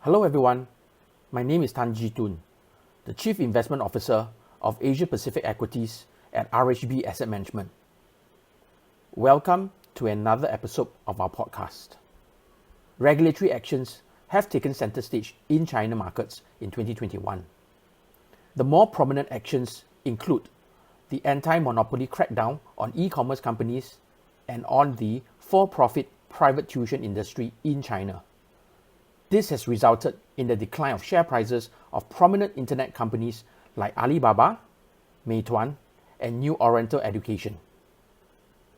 Hello everyone, my name is Jee Toon, the Chief Investment Officer of Asia Pacific Equities at RHB Asset Management. Welcome to another episode of our podcast. Regulatory actions have taken center stage in China markets in 2021. The more prominent actions include the anti-monopoly crackdown on e-commerce companies and on the for-profit private tuition industry in China. This has resulted in the decline of share prices of prominent internet companies like Alibaba, Meituan, and New Oriental Education.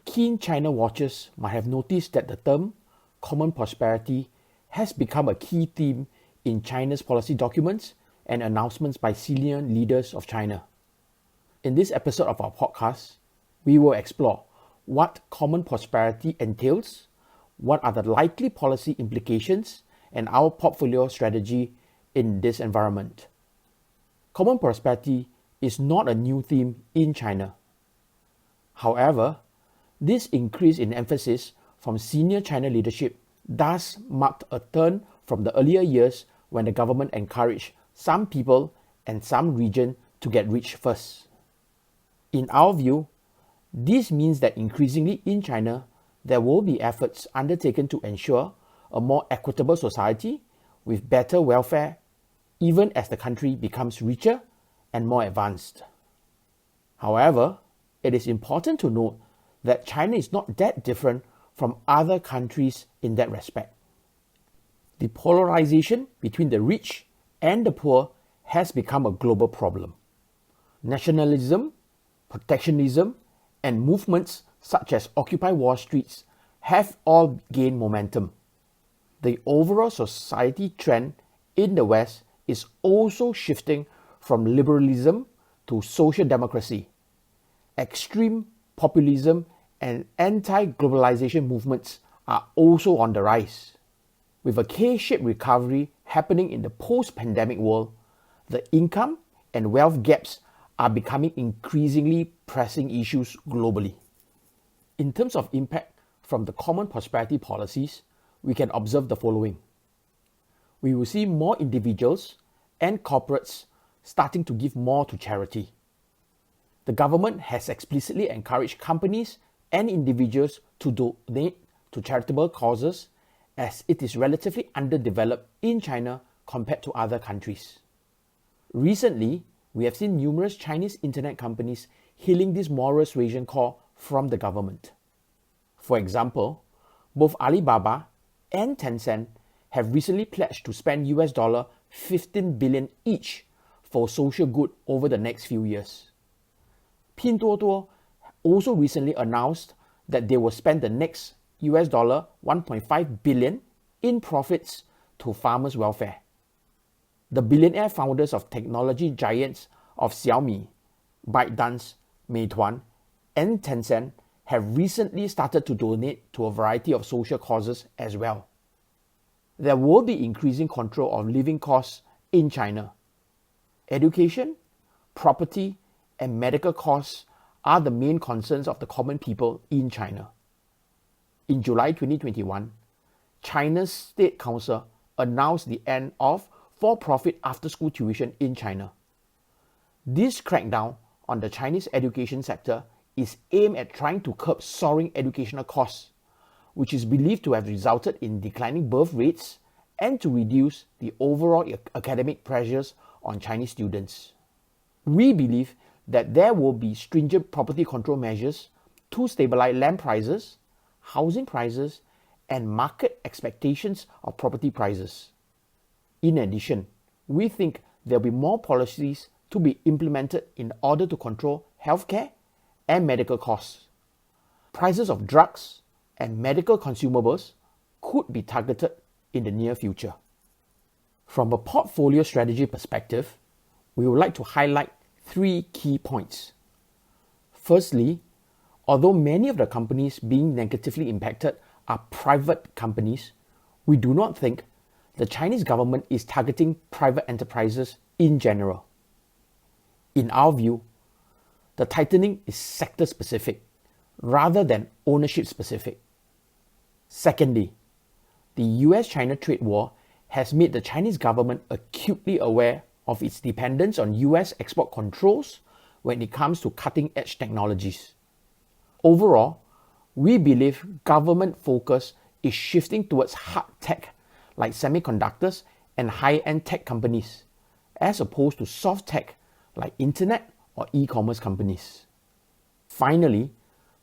Keen China watchers might have noticed that the term common prosperity has become a key theme in China's policy documents and announcements by senior leaders of China. In this episode of our podcast, we will explore what common prosperity entails, what are the likely policy implications, and our portfolio strategy in this environment. Common prosperity is not a new theme in China. However, this increase in emphasis from senior China leadership thus marked a turn from the earlier years when the government encouraged some people and some regions to get rich first. In our view, this means that increasingly in China, there will be efforts undertaken to ensure a more equitable society with better welfare, even as the country becomes richer and more advanced. However, it is important to note that China is not that different from other countries in that respect. The polarization between the rich and the poor has become a global problem. Nationalism, protectionism, and movements such as Occupy Wall Street have all gained momentum. The overall society trend in the West is also shifting from liberalism to social democracy. Extreme populism and anti-globalization movements are also on the rise. With a K-shaped recovery happening in the post-pandemic world, the income and wealth gaps are becoming increasingly pressing issues globally. In terms of impact from the common prosperity policies, we can observe the following. We will see more individuals and corporates starting to give more to charity. The government has explicitly encouraged companies and individuals to donate to charitable causes as it is relatively underdeveloped in China compared to other countries. Recently, we have seen numerous Chinese internet companies hailing this moral suasion call from the government. For example, both Alibaba and Tencent have recently pledged to spend $15 billion each for social good over the next few years. Pinduoduo also recently announced that they will spend the next $1.5 billion in profits to farmers' welfare. The billionaire founders of technology giants of Xiaomi, ByteDance, Meituan, and Tencent have recently started to donate to a variety of social causes as well. There will be increasing control of living costs in China. Education, property, and medical costs are the main concerns of the common people in China. In July 2021, China's State Council announced the end of for-profit after-school tuition in China. This crackdown on the Chinese education sector is aimed at trying to curb soaring educational costs, which is believed to have resulted in declining birth rates and to reduce the overall academic pressures on Chinese students. We believe that there will be stringent property control measures to stabilize land prices, housing prices, and market expectations of property prices. In addition, we think there will be more policies to be implemented in order to control healthcare and medical costs. Prices of drugs and medical consumables could be targeted in the near future. From a portfolio strategy perspective, we would like to highlight 3 key points. Firstly, although many of the companies being negatively impacted are private companies, we do not think the Chinese government is targeting private enterprises in general. In our view, the tightening is sector-specific rather than ownership-specific. Secondly, the US-China trade war has made the Chinese government acutely aware of its dependence on US export controls when it comes to cutting-edge technologies. Overall, we believe government focus is shifting towards hard tech like semiconductors and high-end tech companies, as opposed to soft tech like internet or e-commerce companies. Finally,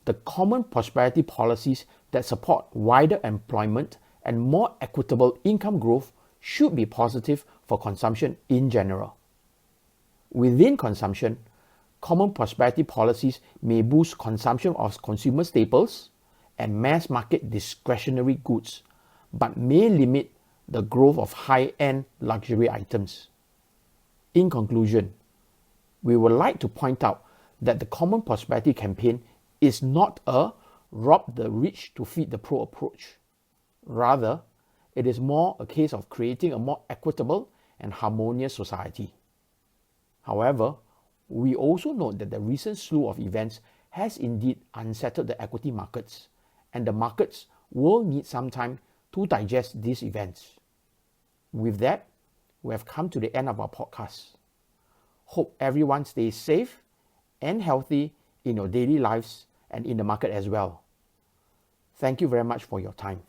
the common prosperity policies that support wider employment and more equitable income growth should be positive for consumption in general. Within consumption, common prosperity policies may boost consumption of consumer staples and mass market discretionary goods, but may limit the growth of high-end luxury items. In conclusion, we would like to point out that the Common Prosperity Campaign is not a rob the rich to feed the poor approach. Rather, it is more a case of creating a more equitable and harmonious society. However, we also note that the recent slew of events has indeed unsettled the equity markets, and the markets will need some time to digest these events. With that, we have come to the end of our podcast. Hope everyone stays safe and healthy in your daily lives and in the market as well. Thank you very much for your time.